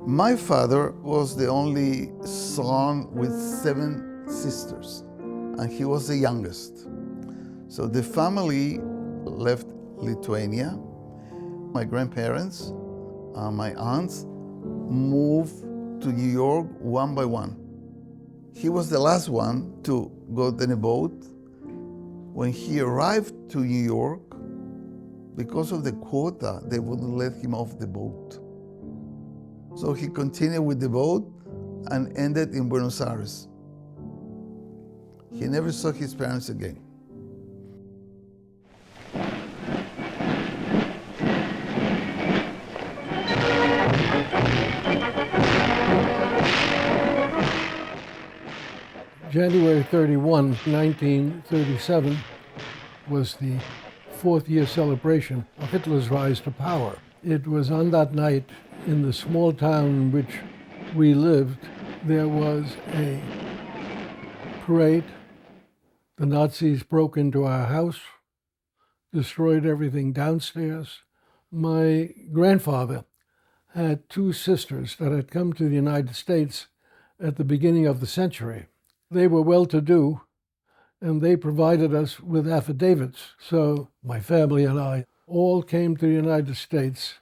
My father was the only son with 7 sisters, and he was the youngest. So the family left Lithuania. My grandparents, my aunts, moved to New York one by one. He was the last one to go in a boat. When he arrived to New York, because of the quota, they wouldn't let him off the boat. So he continued with the boat and ended in Buenos Aires. He never saw his parents again. January 31, 1937 was the 4th year celebration of Hitler's rise to power. It was on that night in the small town in which we lived, there was a parade. The Nazis broke into our house, destroyed everything downstairs. My grandfather had 2 sisters that had come to the United States at the beginning of the century. They were well-to-do, and they provided us with affidavits. So my family and I all came to the United States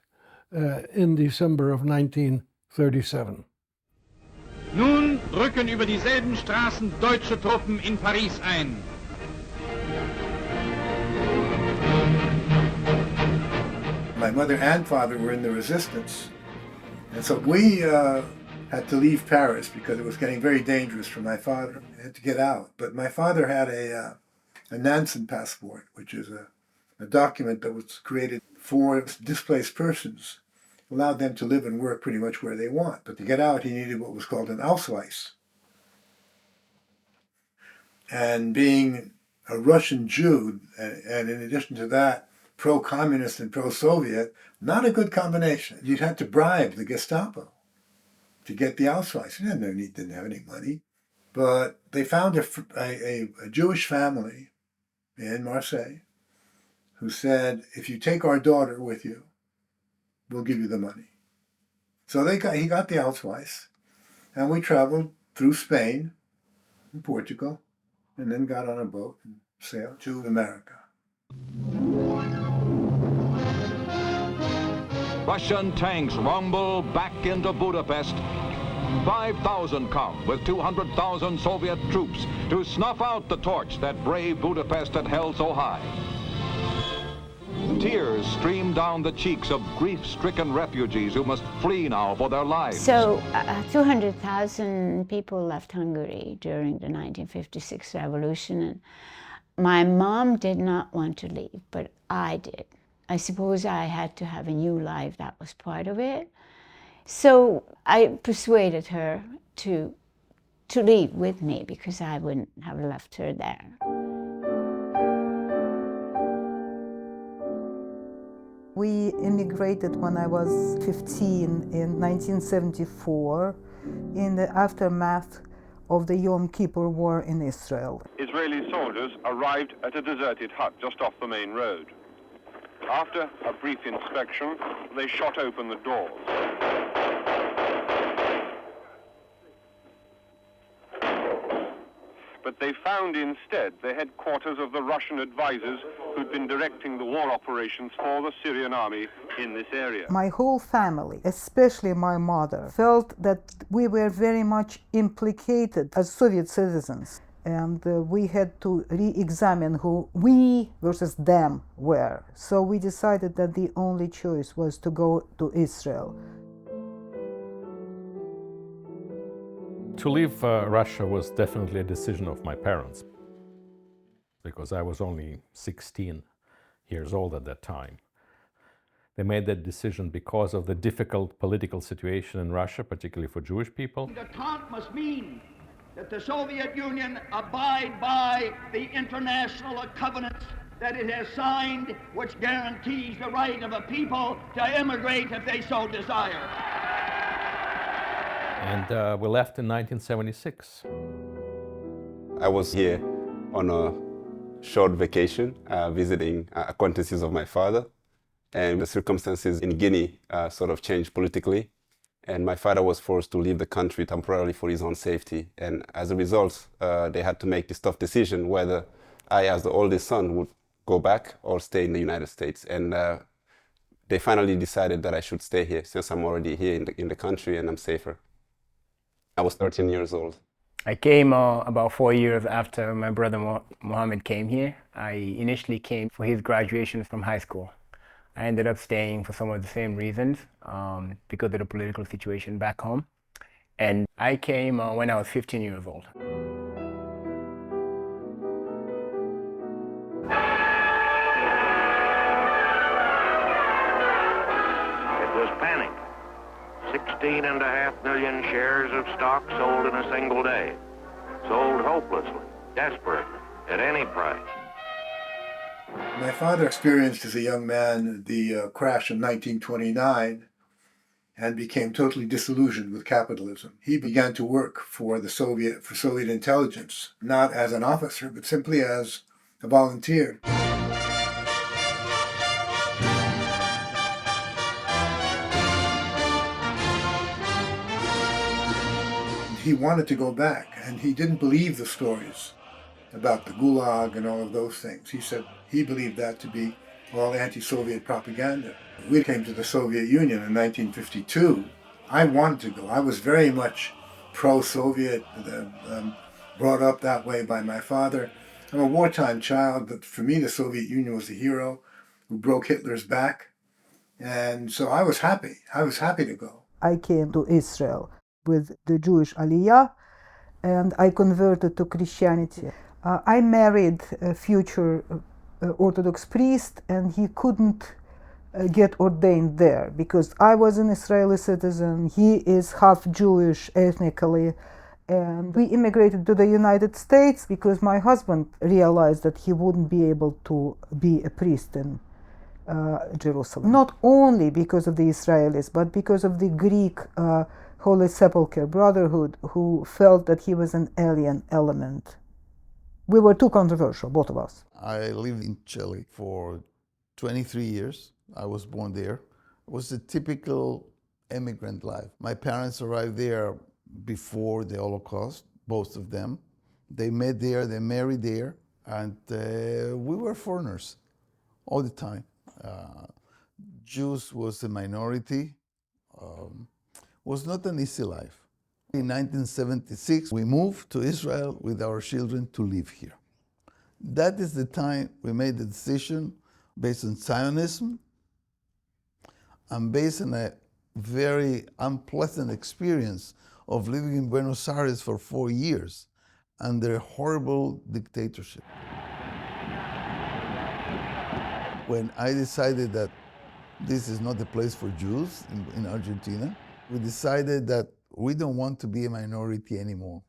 in December of 1937. Nun rücken über dieselben Straßen deutsche Truppen in Paris ein. My mother and father were in the resistance, and so we had to leave Paris because it was getting very dangerous for my father. He had to get out. But my father had a Nansen passport, which is a document that was created for displaced persons, allowed them to live and work pretty much where they want. But to get out, he needed what was called an Ausweis. And being a Russian Jew, and in addition to that, pro-communist and pro-Soviet, not a good combination. You'd have to bribe the Gestapo to get the Ausweis. He didn't have any money. But they found a Jewish family in Marseille who said, if you take our daughter with you, we'll give you the money. So he got the Ausweis, and we traveled through Spain and Portugal, and then got on a boat and sailed to America. Russian tanks rumble back into Budapest. 5,000 come with 200,000 Soviet troops to snuff out the torch that brave Budapest had held so high. Tears stream down the cheeks of grief-stricken refugees who must flee now for their lives. So 200,000 people left Hungary during the 1956 revolution. And my mom did not want to leave, but I did. I suppose I had to have a new life. That was part of it. So I persuaded her to leave with me because I wouldn't have left her there. We immigrated when I was 15 in 1974 in the aftermath of the Yom Kippur War in Israel. Israeli soldiers arrived at a deserted hut just off the main road. After a brief inspection, they shot open the doors. But they found instead the headquarters of the Russian advisors who'd been directing the war operations for the Syrian army in this area. My whole family, especially my mother, felt that we were very much implicated as Soviet citizens. And we had to re-examine who we versus them were. So we decided that the only choice was to go to Israel. To leave Russia was definitely a decision of my parents, because I was only 16 years old at that time. They made that decision because of the difficult political situation in Russia, particularly for Jewish people. Detente must mean that the Soviet Union abide by the international covenants that it has signed, which guarantees the right of a people to immigrate if they so desire. And we left in 1976. I was here on a short vacation, visiting acquaintances of my father, and the circumstances in Guinea sort of changed politically. And my father was forced to leave the country temporarily for his own safety. And as a result, they had to make this tough decision whether I, as the oldest son, would go back or stay in the United States. And they finally decided that I should stay here, since I'm already here in the country and I'm safer. I was 13 years old. I came about 4 years after my brother Mohammed came here. I initially came for his graduation from high school. I ended up staying for some of the same reasons, because of the political situation back home. And I came when I was 15 years old. It was panic. 16.5 million shares of stock sold in a single day. Sold hopelessly, desperately, at any price. My father experienced as a young man the crash of 1929 and became totally disillusioned with capitalism. He began to work for Soviet intelligence, not as an officer, but simply as a volunteer. He wanted to go back, and he didn't believe the stories about the Gulag and all of those things. He said he believed that to be all anti-Soviet propaganda. We came to the Soviet Union in 1952. I wanted to go. I was very much pro-Soviet, brought up that way by my father. I'm a wartime child, but for me the Soviet Union was the hero who broke Hitler's back. And so I was happy. I was happy to go. I came to Israel with the Jewish Aliyah, and I converted to Christianity. I married a future Orthodox priest, and he couldn't get ordained there because I was an Israeli citizen, he is half Jewish ethnically, and we immigrated to the United States because my husband realized that he wouldn't be able to be a priest in Jerusalem. Not only because of the Israelis, but because of the Greek Holy Sepulchre Brotherhood, who felt that he was an alien element. We were too controversial, both of us. I lived in Chile for 23 years. I was born there. It was a typical immigrant life. My parents arrived there before the Holocaust, both of them. They met there, they married there, and we were foreigners all the time. Jews was a minority. Was not an easy life. In 1976, we moved to Israel with our children to live here. That is the time we made the decision based on Zionism and based on a very unpleasant experience of living in Buenos Aires for 4 years under a horrible dictatorship. When I decided that this is not the place for Jews in Argentina, we decided that we don't want to be a minority anymore.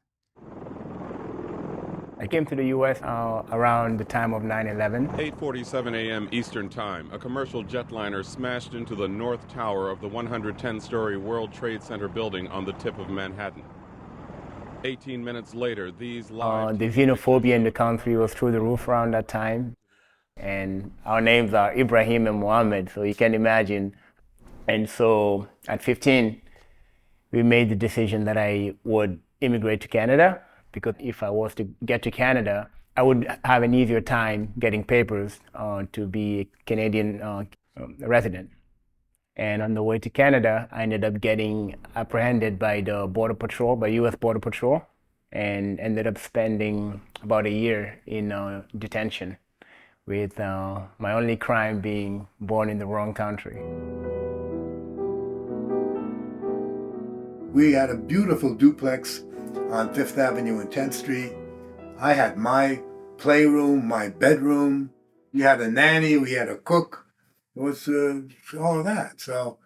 I came to the U.S. around the time of 9/11. 8:47 a.m. Eastern Time, a commercial jetliner smashed into the north tower of the 110-story World Trade Center building on the tip of Manhattan. 18 minutes later, these live... The xenophobia in the country was through the roof around that time. And our names are Ibrahim and Mohammed, so you can imagine. And so at 15, we made the decision that I would immigrate to Canada, because if I was to get to Canada, I would have an easier time getting papers to be a Canadian resident. And on the way to Canada, I ended up getting apprehended by the Border Patrol, by U.S. Border Patrol, and ended up spending about a year in detention, with my only crime being born in the wrong country. We had a beautiful duplex on 5th Avenue and 10th Street. I had my playroom, my bedroom. We had a nanny, we had a cook. It was all of that. So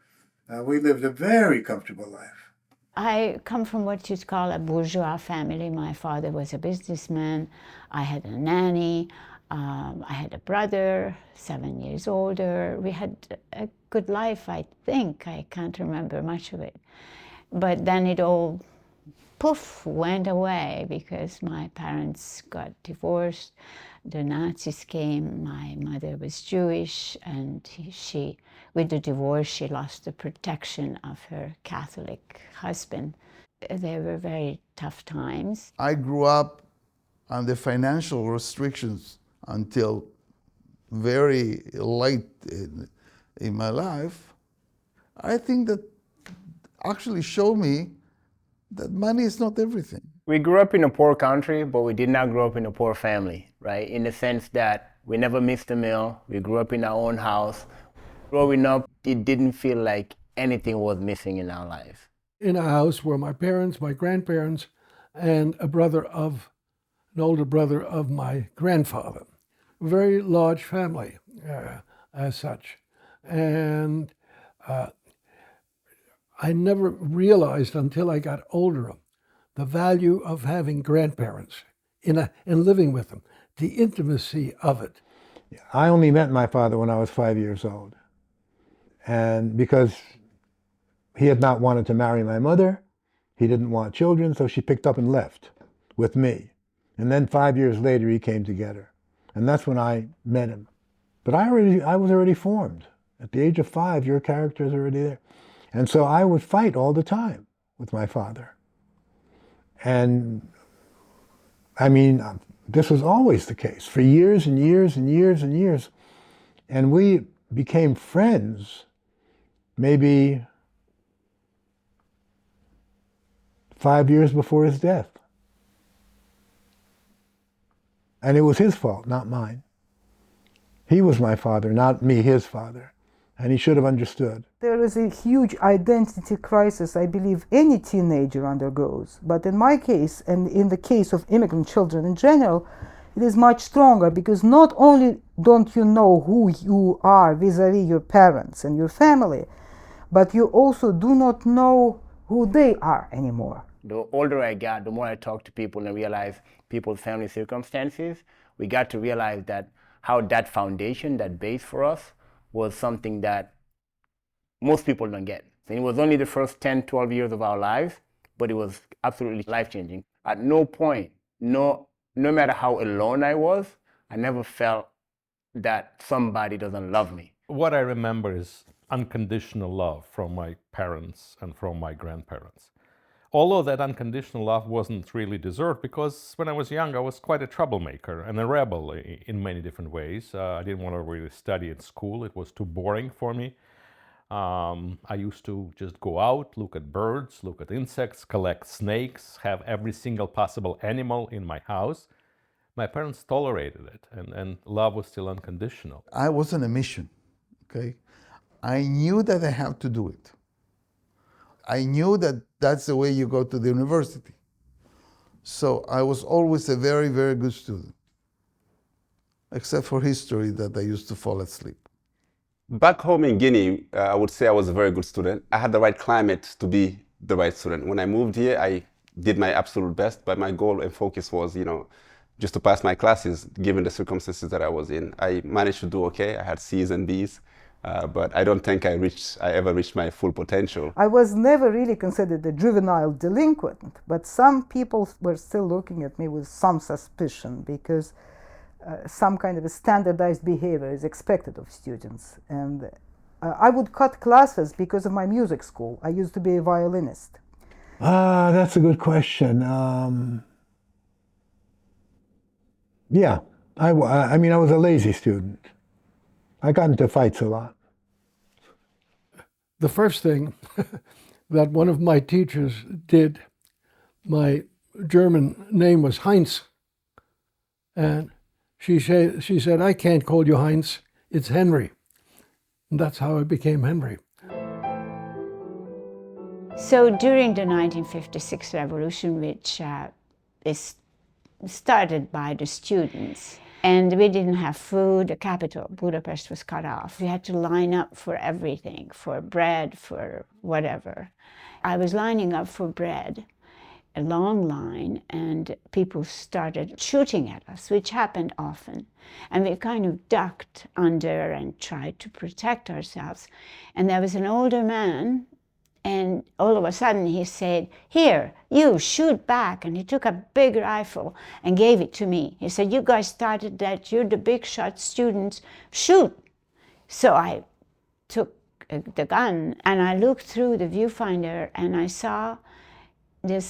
we lived a very comfortable life. I come from what you'd call a bourgeois family. My father was a businessman. I had a nanny. I had a brother, 7 years older. We had a good life, I think. I can't remember much of it. But then it all, poof, went away because my parents got divorced. the Nazis came, my mother was Jewish, and with the divorce, she lost the protection of her Catholic husband. They were very tough times. I grew up under financial restrictions until very late in my life. I think that actually showed me that money is not everything. We grew up in a poor country, but we did not grow up in a poor family, right? In the sense that we never missed a meal. We grew up in our own house. Growing up, it didn't feel like anything was missing in our lives. In a house where my parents, my grandparents, and an older brother of my grandfather. Very large family as such. And I never realized until I got older the value of having grandparents and living with them, the intimacy of it. I only met my father when I was 5 years old. And because he had not wanted to marry my mother, he didn't want children, so she picked up and left with me. And then 5 years later, he came to get her. And that's when I met him. But I was already formed. At the age of 5, your character is already there. And so I would fight all the time with my father. And I mean, this was always the case for years and years and years and years. And we became friends maybe 5 years before his death. And it was his fault, not mine. He was my father, not me, his father. And he should have understood. There is a huge identity crisis I believe any teenager undergoes. But in my case, and in the case of immigrant children in general, it is much stronger because not only don't you know who you are vis-a-vis your parents and your family, but you also do not know who they are anymore. The older I got, the more I talked to people and realized people's family circumstances, we got to realize that how that foundation, that base for us, was something that most people don't get. And it was only the first 10, 12 years of our lives, but it was absolutely life-changing. At no point, no matter how alone I was, I never felt that somebody doesn't love me. What I remember is unconditional love from my parents and from my grandparents. Although that unconditional love wasn't really deserved, because when I was young, I was quite a troublemaker and a rebel in many different ways. I didn't want to really study at school. It was too boring for me. I used to just go out, look at birds, look at insects, collect snakes, have every single possible animal in my house. My parents tolerated it, and love was still unconditional. I was on a mission, okay? I knew that I had to do it. I knew that that's the way you go to the university. So I was always a very, very good student, except for history that I used to fall asleep. Back home in Guinea, I would say I was a very good student. I had the right climate to be the right student. When I moved here, I did my absolute best, but my goal and focus was, just to pass my classes, given the circumstances that I was in. I managed to do okay. I had C's and B's. But I don't think I ever reached my full potential. I was never really considered a juvenile delinquent, but some people were still looking at me with some suspicion because some kind of a standardized behavior is expected of students. And I would cut classes because of my music school. I used to be a violinist. That's a good question. Yeah, I mean, I was a lazy student. I got into fights a lot. The first thing that one of my teachers did, my German name was Heinz, and she said, I can't call you Heinz, it's Henry. And that's how I became Henry. So during the 1956 revolution, which is started by the students, and we didn't have food. The capital, Budapest, was cut off. We had to line up for everything, for bread, for whatever. I was lining up for bread, a long line, and people started shooting at us, which happened often. And we kind of ducked under and tried to protect ourselves. And there was an older man, And all of a sudden he said, "Here, you shoot back." And he took a big rifle and gave it to me. He said, "You guys started that, you're the big shot students, shoot." So I took the gun and I looked through the viewfinder and I saw this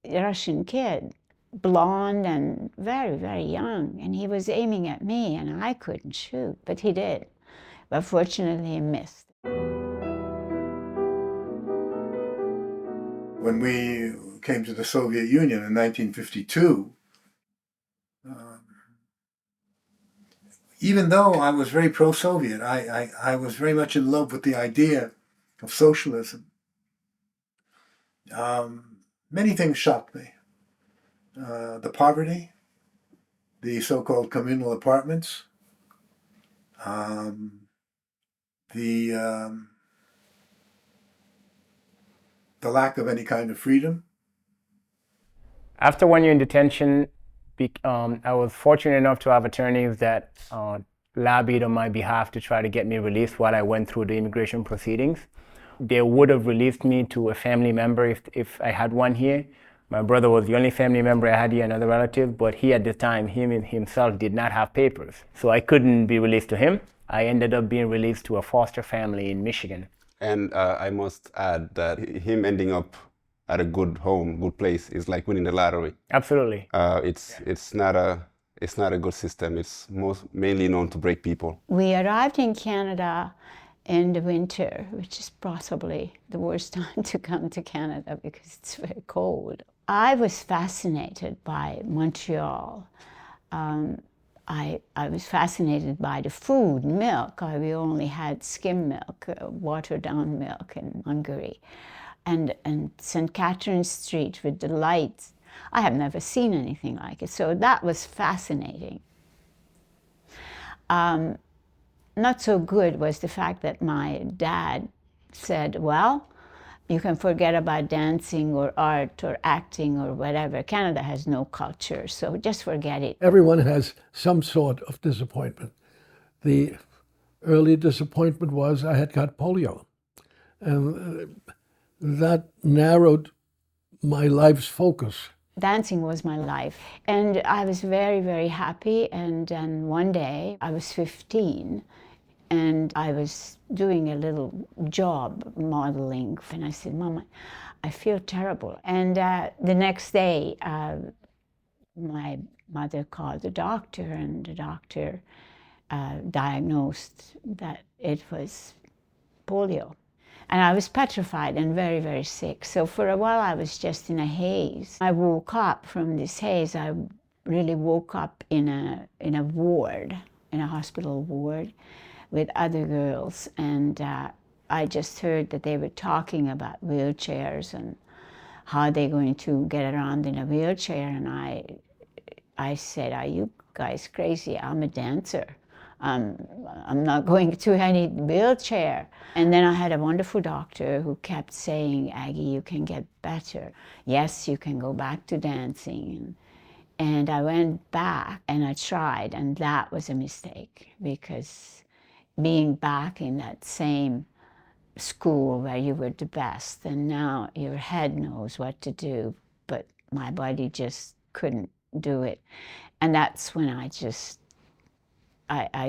Russian kid, blonde and very, very young, and he was aiming at me and I couldn't shoot, but he did. But fortunately he missed. When we came to the Soviet Union in 1952, even though I was very pro-Soviet, I was very much in love with the idea of socialism. Many things shocked me. The poverty, the so-called communal apartments, the lack of any kind of freedom. After 1 year in detention, I was fortunate enough to have attorneys that lobbied on my behalf to try to get me released while I went through the immigration proceedings. They would have released me to a family member if I had one here. My brother was the only family member I had here, another relative, but he at the time, himself did not have papers. So I couldn't be released to him. I ended up being released to a foster family in Michigan. And I must add that him ending up at a good home, good place, is like winning the lottery. Absolutely. It's not a good system. It's mainly known to break people. We arrived in Canada in the winter, which is possibly the worst time to come to Canada because it's very cold. I was fascinated by Montreal. I was fascinated by the food, milk. We only had skim milk, watered down milk in Hungary. And St. Catherine Street with the lights. I have never seen anything like it. So that was fascinating. Not so good was the fact that my dad said, "Well, you can forget about dancing or art or acting or whatever. Canada has no culture, so just forget it." Everyone has some sort of disappointment. The early disappointment was I had got polio. And that narrowed my life's focus. Dancing was my life. And I was very, very happy. And then one day, I was 15, and I was doing a little job modeling. And I said, "Mama, I feel terrible." And the next day, my mother called the doctor, and the doctor diagnosed that it was polio. And I was petrified and very, very sick. So for a while, I was just in a haze. I woke up from this haze. I really woke up in a ward, in a hospital ward with other girls. And I just heard that they were talking about wheelchairs and how they're going to get around in a wheelchair. And I said, "Are you guys crazy? I'm a dancer. I'm not going to any wheelchair." And then I had a wonderful doctor who kept saying, "Aggie, you can get better. Yes, you can go back to dancing." And I went back and I tried, and that was a mistake, because being back in that same school where you were the best, and now your head knows what to do, but my body just couldn't do it. And that's when I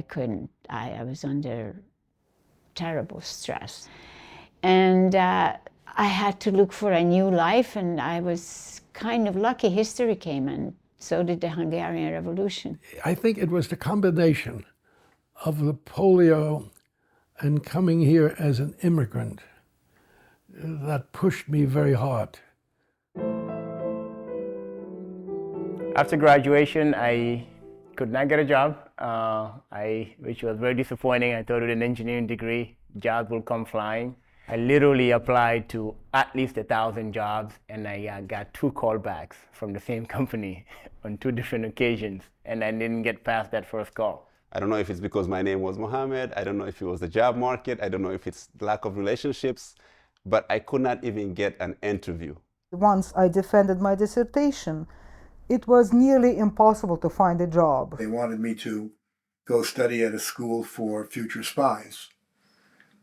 couldn't. I was under terrible stress. And I had to look for a new life, and I was kind of lucky. History came, and so did the Hungarian Revolution. I think it was the combination of the polio and coming here as an immigrant that pushed me very hard. After graduation, I could not get a job, which was very disappointing. I thought with an engineering degree, jobs will come flying. I literally applied to at least 1,000 jobs, and I got 2 callbacks from the same company on 2 different occasions, and I didn't get past that first call. I don't know if it's because my name was Mohammed. I don't know if it was the job market. I don't know if it's lack of relationships, but I could not even get an interview. Once I defended my dissertation, it was nearly impossible to find a job. They wanted me to go study at a school for future spies,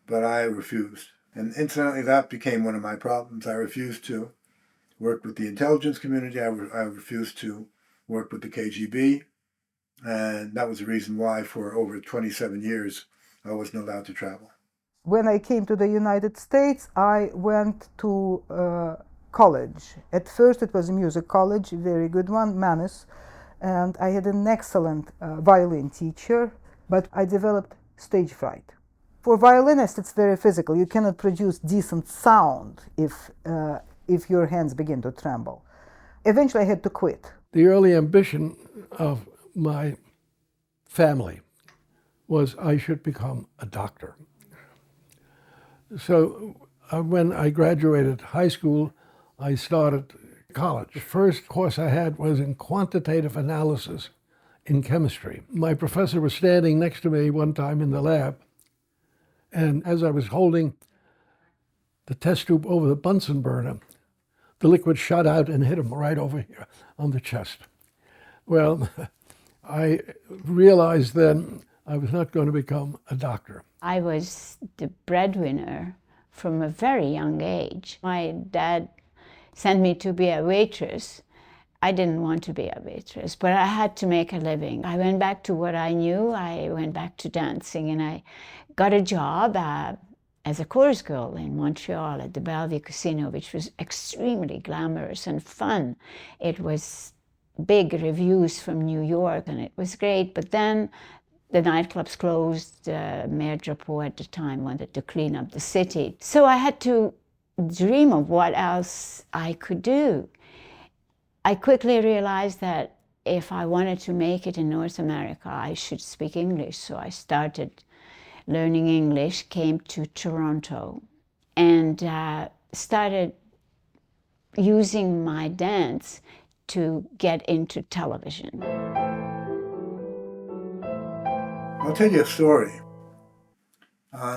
but I refused. And incidentally, that became one of my problems. I refused to work with the intelligence community. I refused to work with the KGB. And that was the reason why for over 27 years, I wasn't allowed to travel. When I came to the United States, I went to college. At first it was a music college, a very good one, Mannes, and I had an excellent violin teacher, but I developed stage fright. For violinists, it's very physical. You cannot produce decent sound if your hands begin to tremble. Eventually I had to quit. The early ambition of my family was I should become a doctor. So when I graduated high school, I started college. The first course I had was in quantitative analysis in chemistry. My professor was standing next to me one time in the lab, and as I was holding the test tube over the Bunsen burner, the liquid shot out and hit him right over here on the chest. Well, I realized then I was not going to become a doctor. I was the breadwinner from a very young age. My dad sent me to be a waitress. I didn't want to be a waitress, but I had to make a living. I went back to what I knew. I went back to dancing, and I got a job as a chorus girl in Montreal at the Bellevue Casino, which was extremely glamorous and fun. It was big reviews from New York, and it was great. But then the nightclubs closed. Mayor Drapeau at the time wanted to clean up the city. So I had to dream of what else I could do. I quickly realized that if I wanted to make it in North America, I should speak English. So I started learning English, came to Toronto, and started using my dance to get into television. I'll tell you a story.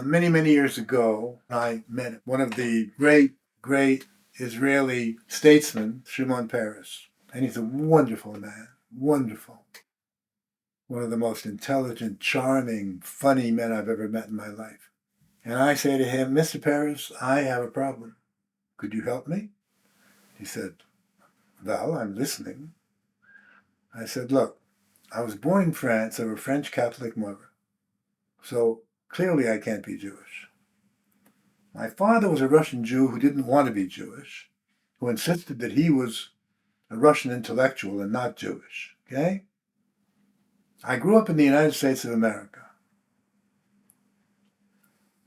Many, many years ago, I met one of the great Israeli statesmen, Shimon Peres. And he's a wonderful man, wonderful. One of the most intelligent, charming, funny men I've ever met in my life. And I say to him, Mr. Peres, I have a problem. Could you help me? He said, well, I'm listening. I said, look, I was born in France of a French Catholic mother. So clearly I can't be Jewish. My father was a Russian Jew who didn't want to be Jewish, who insisted that he was a Russian intellectual and not Jewish, okay? I grew up in the United States of America,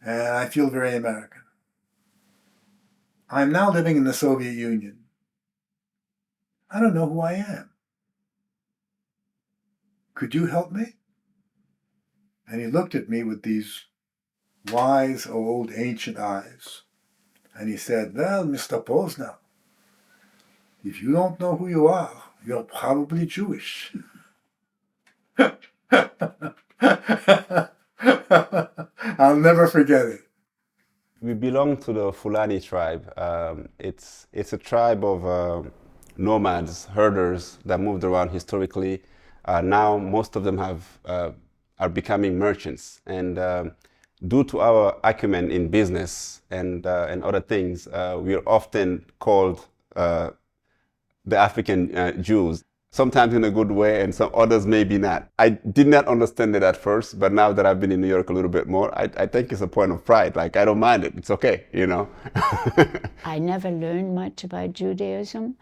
and I feel very American. I'm now living in the Soviet Union. I don't know who I am. Could you help me? And he looked at me with these wise, old, ancient eyes. And he said, well, Mr. Posner, if you don't know who you are, you're probably Jewish. I'll never forget it. We belong to the Fulani tribe. It's a tribe of nomads, herders that moved around historically. Now most of them are becoming merchants, and due to our acumen in business and other things, we are often called the African Jews. Sometimes in a good way, and some others maybe not. I did not understand it at first, but now that I've been in New York a little bit more, I think it's a point of pride. Like, I don't mind it. It's okay, you know. I never learned much about Judaism.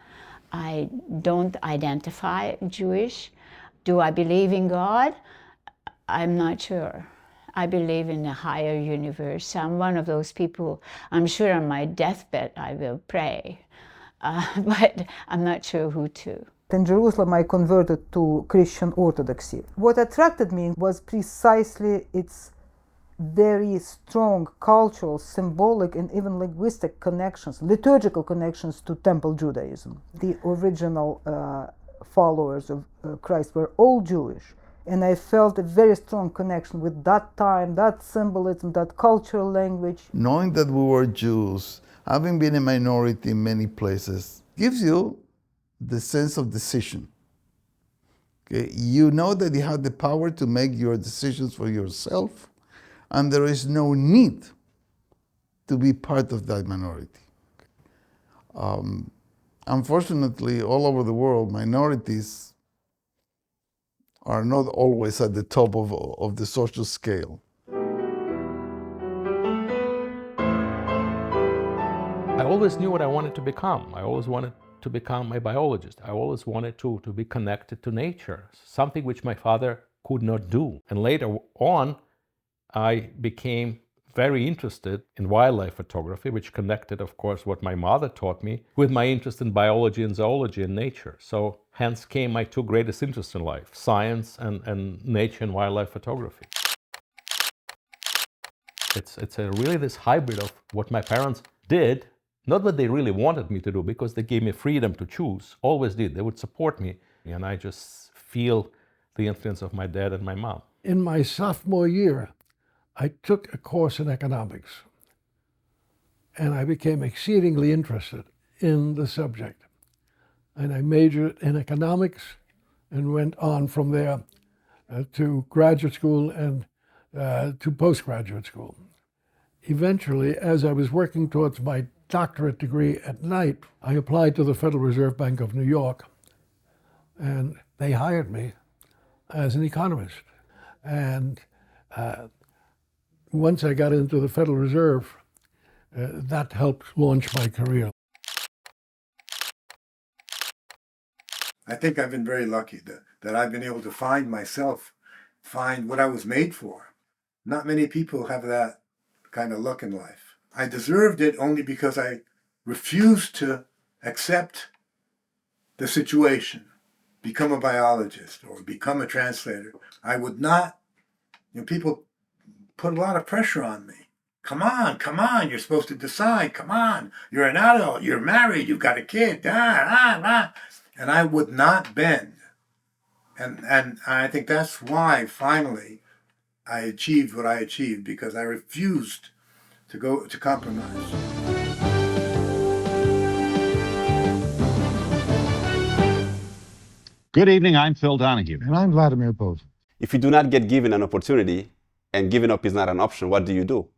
I don't identify Jewish. Do I believe in God? I'm not sure. I believe in a higher universe. I'm one of those people, I'm sure on my deathbed I will pray, but I'm not sure who to. In Jerusalem, I converted to Christian Orthodoxy. What attracted me was precisely its very strong cultural, symbolic, and even linguistic connections, liturgical connections to Temple Judaism. The original followers of Christ were all Jewish, and I felt a very strong connection with that time, that symbolism, that cultural language. Knowing that we were Jews, having been a minority in many places, gives you the sense of decision. Okay? You know that you have the power to make your decisions for yourself, and there is no need to be part of that minority. Unfortunately, all over the world, minorities are not always at the top of the social scale. I always knew what I wanted to become. I always wanted to become a biologist. I always wanted to be connected to nature, something which my father could not do. And later on, I became very interested in wildlife photography, which connected, of course, what my mother taught me with my interest in biology and zoology and nature. So hence came my two greatest interests in life, science and nature and wildlife photography. It's really this hybrid of what my parents did, not what they really wanted me to do, because they gave me freedom to choose, always did. They would support me, and I just feel the influence of my dad and my mom. In my sophomore year, I took a course in economics, and I became exceedingly interested in the subject. And I majored in economics and went on from there to graduate school and to postgraduate school. Eventually, as I was working towards my doctorate degree at night, I applied to the Federal Reserve Bank of New York, and they hired me as an economist. And once I got into the Federal Reserve, that helped launch my career. I think I've been very lucky that I've been able to find myself, find what I was made for. Not many people have that kind of luck in life. I deserved it only because I refused to accept the situation, become a biologist or become a translator. I would not, people put a lot of pressure on me. Come on, you're supposed to decide, come on, you're an adult, you're married, you've got a kid, and I would not bend. And I think that's why finally I achieved what I achieved, because I refused to compromise. Good evening, I'm Phil Donahue. And I'm Vladimir Bov. If you do not get given an opportunity, and giving up is not an option, what do?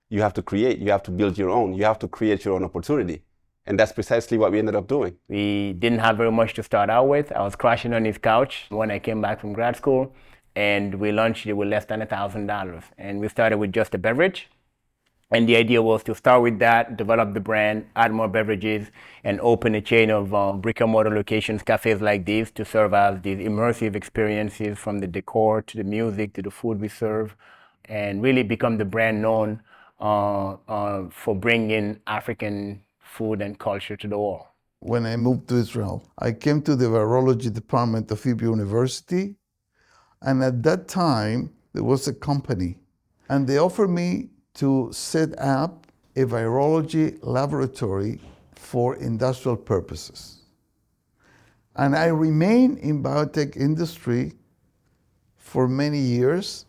You have to create, you have to build your own, you have to create your own opportunity. And that's precisely what we ended up doing. We didn't have very much to start out with. I was crashing on his couch when I came back from grad school, and we launched it with less than $1,000. And we started with just a beverage. And the idea was to start with that, develop the brand, add more beverages, and open a chain of brick and mortar locations, cafes like these, to serve as these immersive experiences, from the decor to the music to the food we serve, and really become the brand known for bringing African food and culture to the world. When I moved to Israel, I came to the virology department of Hebrew University, and at that time there was a company, and they offered me to set up a virology laboratory for industrial purposes. And I remained in biotech industry for many years,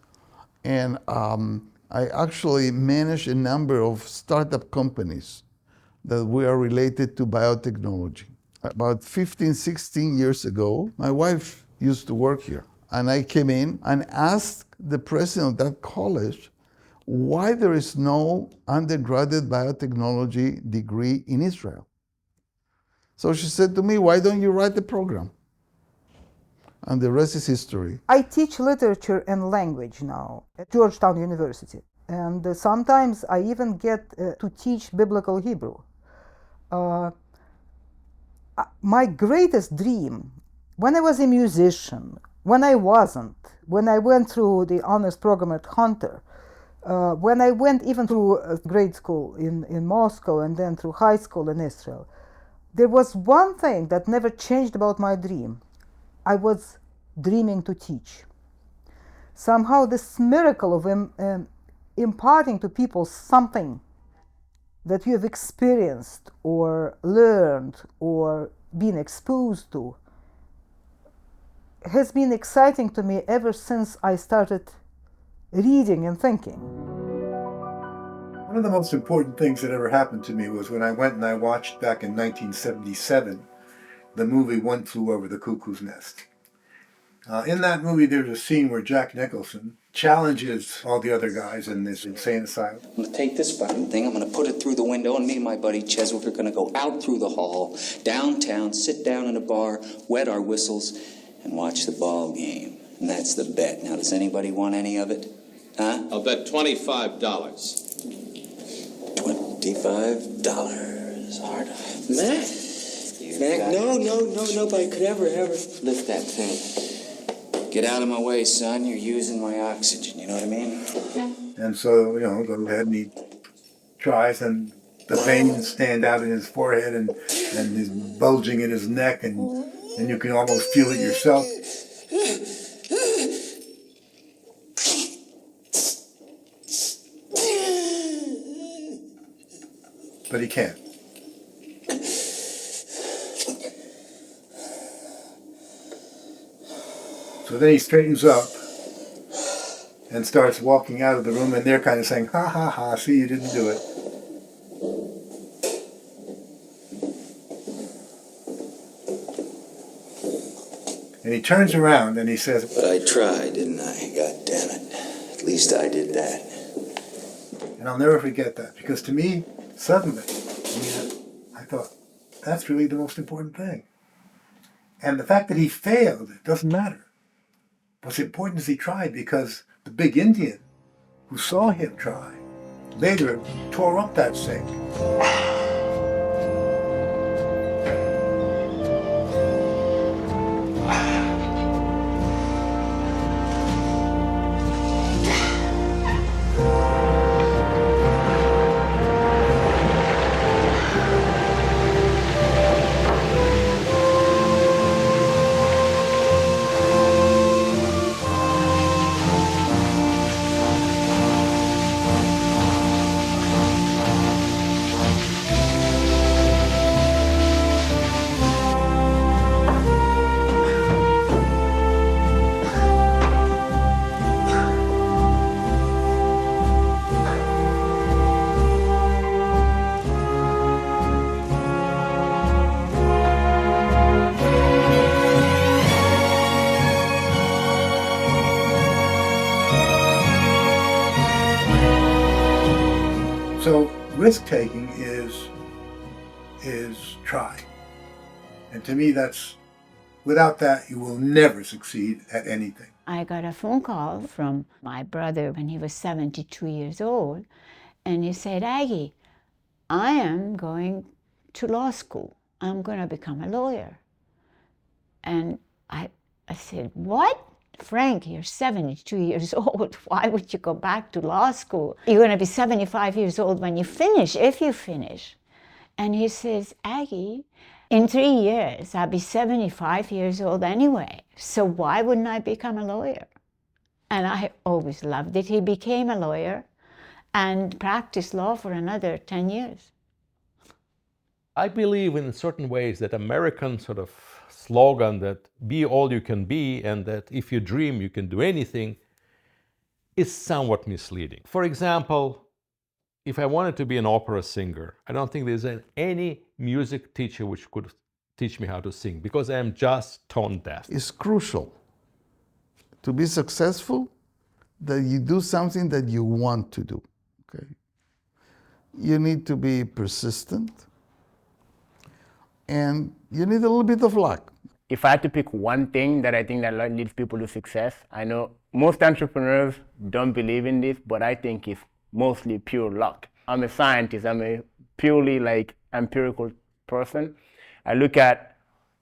and I actually managed a number of startup companies that were related to biotechnology. About 15, 16 years ago, my wife used to work here, and I came in and asked the president of that college why there is no undergraduate biotechnology degree in Israel. So she said to me, why don't you write the program? And the rest is history. I teach literature and language now at Georgetown University. And sometimes I even get to teach biblical Hebrew. My greatest dream, when I was a musician, when I wasn't, when I went through the honors program at Hunter, when I went even through grade school in Moscow and then through high school in Israel, there was one thing that never changed about my dream. I was dreaming to teach. Somehow this miracle of imparting to people something that you have experienced or learned or been exposed to has been exciting to me ever since I started reading and thinking. One of the most important things that ever happened to me was when I went and I watched back in 1977 the movie One Flew Over the Cuckoo's Nest. In that movie there's a scene where Jack Nicholson challenges all the other guys in this insane asylum. I'm gonna take this fucking thing, I'm gonna put it through the window, and me and my buddy Cheswick are gonna go out through the hall, downtown, sit down in a bar, wet our whistles, and watch the ball game. And that's the bet. Now, does anybody want any of it? Huh? I'll bet $25. $25. Hard. Mac, no, nobody could ever lift that thing. Get out of my way, son. You're using my oxygen. You know what I mean? And so, go ahead and he tries, and the veins stand out in his forehead and is bulging in his neck, and you can almost feel it yourself. But he can't. So then he straightens up and starts walking out of the room, and they're kind of saying, ha ha ha, see, you didn't do it. And he turns around and he says, But I tried, didn't I? God damn it. At least I did that. And I'll never forget that, because to me, suddenly, I thought, that's really the most important thing. And the fact that he failed, it doesn't matter. What's important is he tried, because the big Indian who saw him try later tore up that sink. So risk-taking is try. And to me, without that, you will never succeed at anything. I got a phone call from my brother when he was 72 years old, and he said, Aggie, I am going to law school. I'm going to become a lawyer. And I said, what? Frank, you're 72 years old. Why would you go back to law school? You're going to be 75 years old when you finish, if you finish. And he says, Aggie, in 3 years, I'll be 75 years old anyway. So why wouldn't I become a lawyer? And I always loved it. He became a lawyer and practiced law for another 10 years. I believe in certain ways that American sort of slogan that be all you can be and that if you dream you can do anything is somewhat misleading. For example, if I wanted to be an opera singer, I don't think there's any music teacher which could teach me how to sing because I am just tone deaf. It's crucial to be successful that you do something that you want to do. Okay? You need to be persistent, and you need a little bit of luck. If I had to pick one thing that I think that leads people to success, I know most entrepreneurs don't believe in this, but I think it's mostly pure luck. I'm a scientist. I'm a purely empirical person. I look at,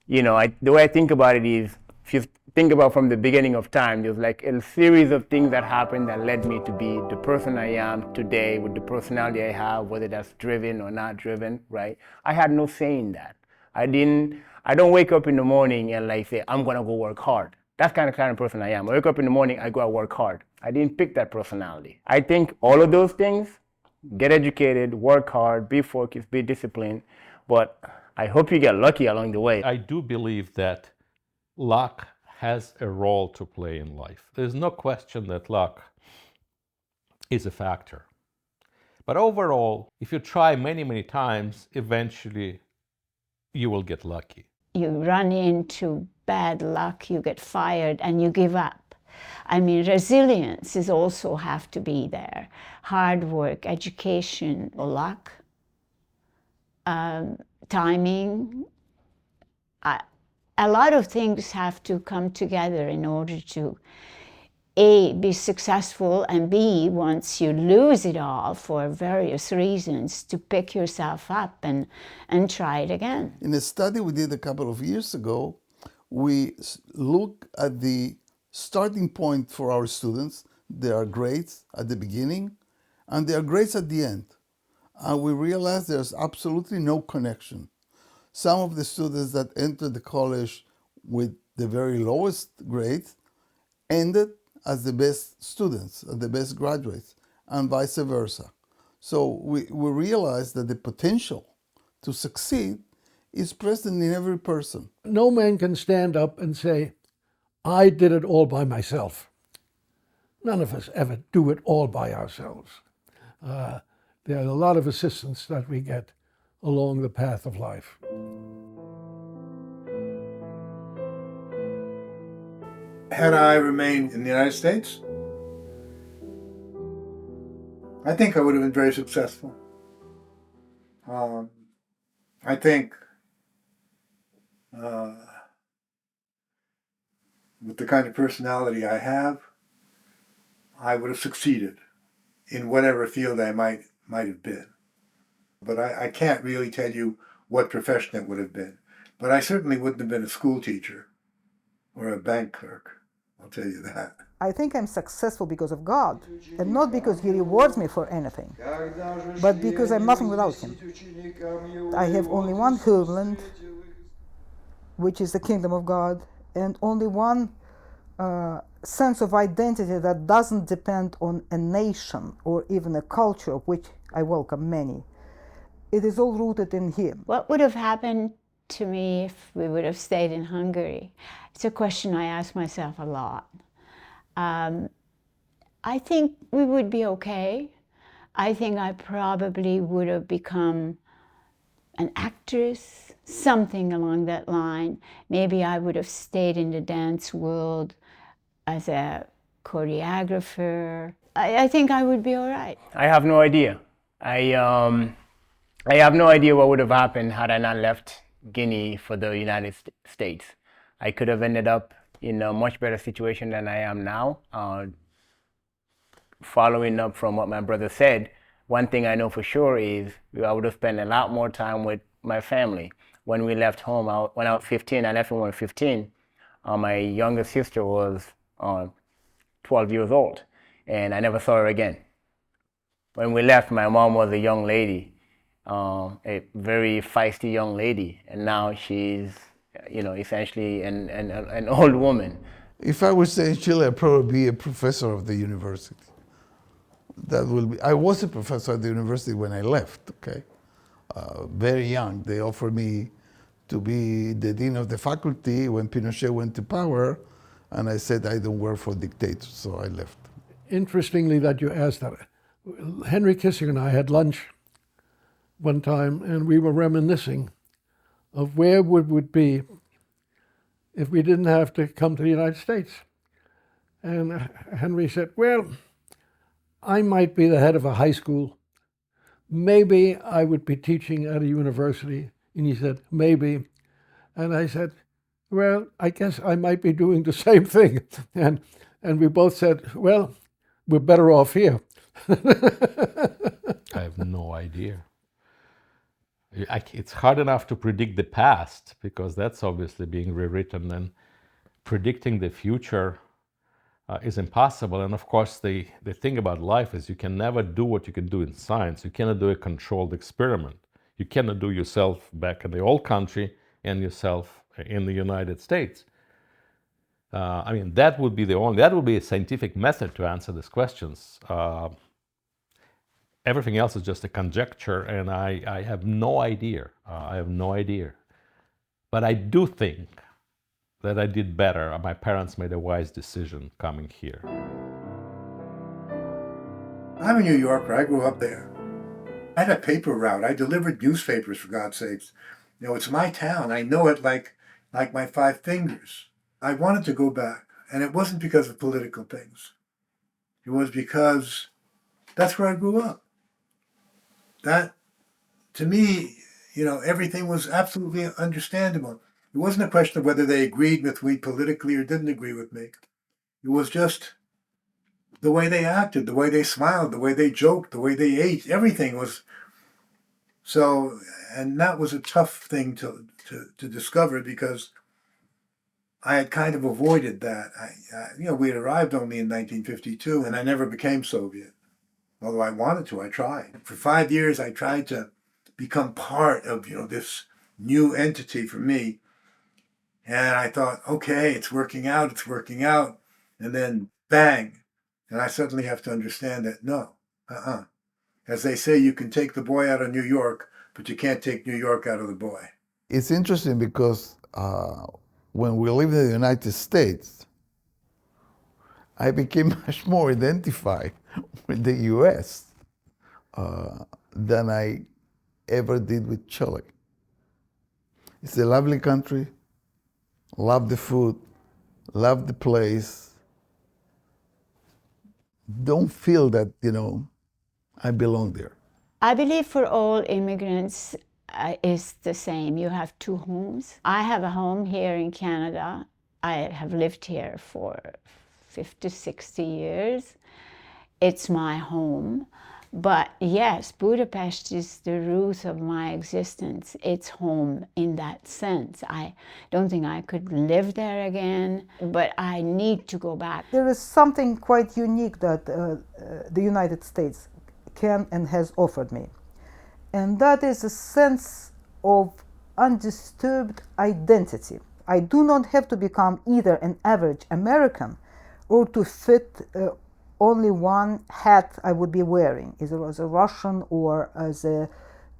the way I think about it is, if you think about from the beginning of time, there's a series of things that happened that led me to be the person I am today with the personality I have, whether that's driven or not driven, right? I had no say in that. I don't wake up in the morning and say, I'm gonna go work hard. That's kind of person I am. I wake up in the morning, I go out work hard. I didn't pick that personality. I think all of those things, get educated, work hard, be focused, be disciplined, but I hope you get lucky along the way. I do believe that luck has a role to play in life. There's no question that luck is a factor. But overall, if you try many, many times, eventually you will get lucky. You run into bad luck, you get fired, and you give up. I mean, resilience is also have to be there. Hard work, education, luck, timing. A lot of things have to come together in order to A, be successful, and B, once you lose it all for various reasons, to pick yourself up and try it again. In a study we did a couple of years ago, we look at the starting point for our students. There are grades at the beginning and there are grades at the end. And we realized there's absolutely no connection. Some of the students that entered the college with the very lowest grades ended as the best students, the best graduates, and vice versa. So we realized that the potential to succeed is present in every person. No man can stand up and say, I did it all by myself. None of us ever do it all by ourselves. There are a lot of assistance that we get along the path of life. Had I remained in the United States, I think I would have been very successful. I think with the kind of personality I have, I would have succeeded in whatever field I might have been. But I can't really tell you what profession it would have been. But I certainly wouldn't have been a school teacher or a bank clerk, I'll tell you that. I think I'm successful because of God, and not because He rewards me for anything, but because I'm nothing without Him. I have only one homeland, which is the kingdom of God, and only one sense of identity that doesn't depend on a nation or even a culture, of which I welcome many. It is all rooted in Him. What would have happened to me if we would have stayed in Hungary? It's a question I ask myself a lot. I think we would be okay. I think I probably would have become an actress, something along that line. Maybe I would have stayed in the dance world as a choreographer. I think I would be all right. I have no idea. I have no idea what would have happened had I not left Guinea for the United States. I could have ended up in a much better situation than I am now. Following up from what my brother said, one thing I know for sure is I would have spent a lot more time with my family. When we left home, when I was 15, I left when I was 15. My younger sister was 12 years old, and I never saw her again. When we left, my mom was a young lady, a very feisty young lady, and now she's, essentially an old woman. If I was in Chile, I'd probably be a professor of the university. I was a professor at the university when I left, okay? Very young. They offered me to be the dean of the faculty when Pinochet went to power, and I said I don't work for dictators, so I left. Interestingly that you asked that. Henry Kissinger and I had lunch one time, and we were reminiscing of where we would be if we didn't have to come to the United States. And Henry said, well, I might be the head of a high school. Maybe I would be teaching at a university. And he said, maybe. And I said, well, I guess I might be doing the same thing. And we both said, well, we're better off here. I have no idea. It's hard enough to predict the past because that's obviously being rewritten, and predicting the future is impossible. And of course, the thing about life is you can never do what you can do in science. You cannot do a controlled experiment. You cannot do yourself back in the old country and yourself in the United States. That would be a scientific method to answer these questions. Everything else is just a conjecture, and I have no idea. I have no idea. But I do think that I did better. My parents made a wise decision coming here. I'm a New Yorker. I grew up there. I had a paper route. I delivered newspapers, for God's sakes. It's my town. I know it like my five fingers. I wanted to go back And it wasn't because of political things. It was because that's where I grew up. That, to me, you know, everything was absolutely understandable. It wasn't a question of whether they agreed with me politically or didn't agree with me. It was just the way they acted, the way they smiled, the way they joked, the way they ate. Everything was so, and that was a tough thing to discover because I had kind of avoided that. You know, we had arrived only in 1952, and I never became Soviet. Although I wanted to, I tried. For 5 years, I tried to become part of, you know, this new entity for me. And I thought, okay, it's working out. And then bang. And I suddenly have to understand that, no, As they say, you can take the boy out of New York, but you can't take New York out of the boy. It's interesting because when we lived in the United States, I became much more identified with the US than I ever did with Chile. It's a lovely country, love the food, love the place. Don't feel that, you know, I belong there. I believe for all immigrants it's the same. You have two homes. I have a home here in Canada. I have lived here for 50, 60 years. It's my home. But yes, Budapest is the root of my existence. It's home in that sense. I don't think I could live there again, but I need to go back. There is something quite unique that the United States can and has offered me. And that is a sense of undisturbed identity. I do not have to become either an average American or to fit only one hat I would be wearing, either as a Russian or as an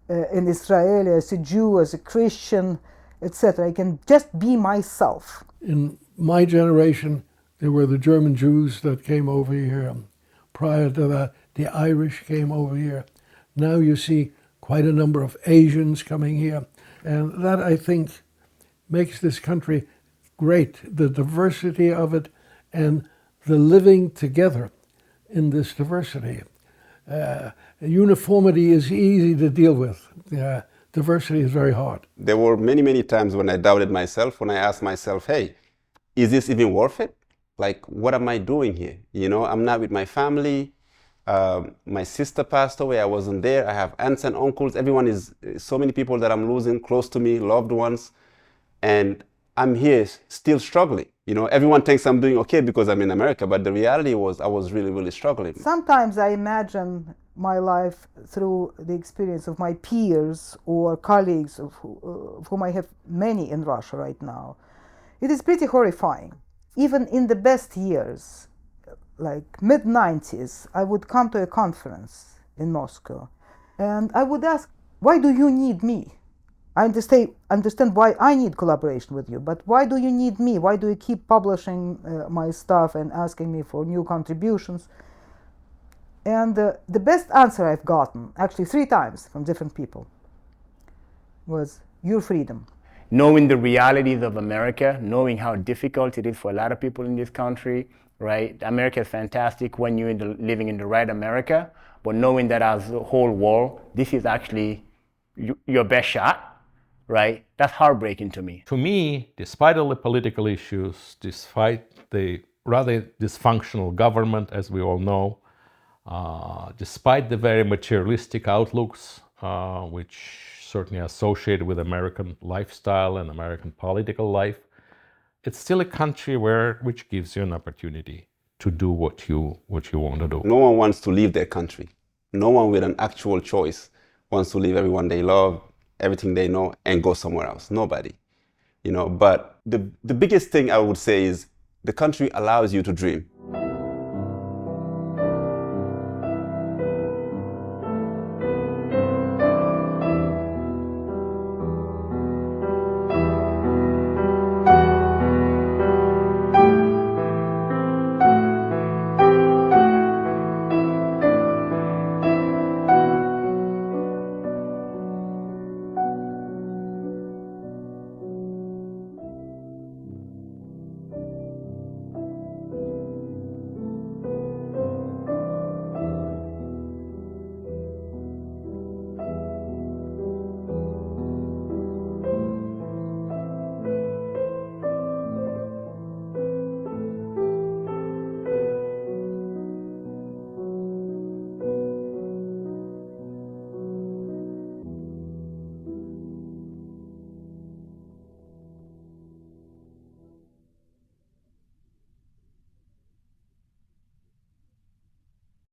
Israeli, as a Jew, as a Christian, etc. I can just be myself. In my generation, there were the German Jews that came over here. Prior to that, the Irish came over here. Now you see quite a number of Asians coming here. And that, I think, makes this country great, the diversity of it and the living together in this diversity. Uniformity is easy to deal with. Diversity is very hard. There were many, many times when I doubted myself, when I asked myself, hey, is this even worth it? Like, what am I doing here? You know, I'm not with my family. My sister passed away, I wasn't there. I have aunts and uncles. Everyone is, so many people that I'm losing close to me, loved ones. And I'm here still struggling. You know, everyone thinks I'm doing okay because I'm in America, but the reality was I was really, really struggling. Sometimes I imagine my life through the experience of my peers or colleagues of whom I have many in Russia right now. It is pretty horrifying. Even in the best years, like mid-90s, I would come to a conference in Moscow and I would ask, why do you need me? I understand why I need collaboration with you, but why do you need me? Why do you keep publishing my stuff and asking me for new contributions? And the best answer I've gotten, actually 3 times from different people, was your freedom. Knowing the realities of America, knowing how difficult it is for a lot of people in this country, right? America is fantastic when you're living in the right America, but knowing that as a whole world, this is actually your best shot, right? That's heartbreaking to me. To me, despite all the political issues, despite the rather dysfunctional government, as we all know, despite the very materialistic outlooks, which certainly are associated with American lifestyle and American political life, it's still a country which gives you an opportunity to do what you want to do. No one wants to leave their country. No one with an actual choice wants to leave everyone they love, everything they know, and go somewhere else. Nobody, you know. But the biggest thing I would say is the country allows you to dream.